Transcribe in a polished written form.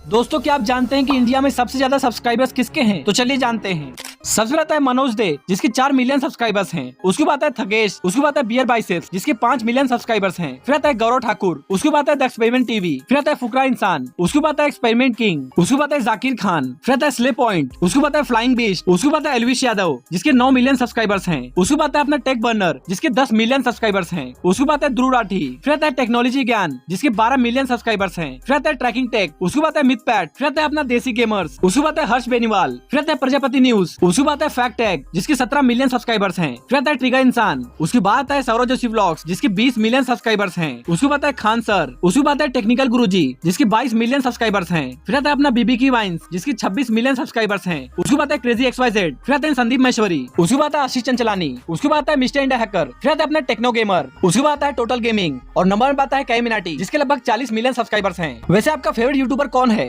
दोस्तों क्या आप जानते हैं कि इंडिया में सबसे ज्यादा सब्सक्राइबर्स किसके हैं? तो चलिए जानते हैं। सबसे आता है मनोज दे जिसके 4 मिलियन सब्सक्राइबर्स हैं। उसके बाद आता है थगेश, उसके बाद आता है बियर बाइसेप्स जिसके 5 मिलियन सब्सक्राइबर्स हैं। फिर आता है गौरव ठाकुर, उसके बाद आता है द एक्सपेरिमेंट टीवी, फिर आता है फुकरा इंसान, उसके बाद आता है एक्सपेरिमेंट किंग, उसके बाद आता है जाकिर खान, फिर आता है स्ले पॉइंट, उसके बाद आता है फ्लाइंग बीस्ट, उसके बाद आता है एलविश यादव जिसके 9 मिलियन सब्सक्राइबर्स हैं। उसके बाद आता है अपना टेक बर्नर जिसके 10 मिलियन सब्सक्राइबर्स हैं। उसके बाद आता है ध्रुव राठी, फिर आता है टेक्नोलॉजी ज्ञान जिसके 12 मिलियन सब्सक्राइबर्स हैं। फिर आता है ट्रैकिंग टेक, उसके बाद आता है मिथपैट, फिर आता है अपना देसी गेमर्स, उसके बाद आता है हर्ष बेनीवाल, फिर आता है प्रजापति न्यूज, उसके बाद आता है फैक्ट टैग जिसके 17 मिलियन सब्सक्राइबर्स हैं। फिर आता है ट्रिगर इंसान, उसके बाद आता है सौरभ जोशी व्लॉग्स जिसके 20 मिलियन सब्सक्राइबर्स हैं। उसके बाद आता है खान सर, उसके बाद आता है टेक्निकल गुरुजी जिसके 22 मिलियन सब्सक्राइबर्स हैं। फिर आता है अपना बीबी की वाइन्स जिसके 26 मिलियन सब्सक्राइबर्स हैं। उसके बाद आता है क्रेजी XYZ, फिर आता है संदीप महेश्वरी, उसके बाद आता है आशीष चंचलानी, उसके बाद आता है मिस्टर इंडिया हैकर, फिर आता है अपना टेक्नो गेमर, उसके बाद आता है टोटल गेमिंग और नंबर में आता है कई मिनाटी जिसके लगभग 40 मिलियन सब्सक्राइबर्स हैं। वैसे आपका फेवरेट यूट्यूबर कौन है?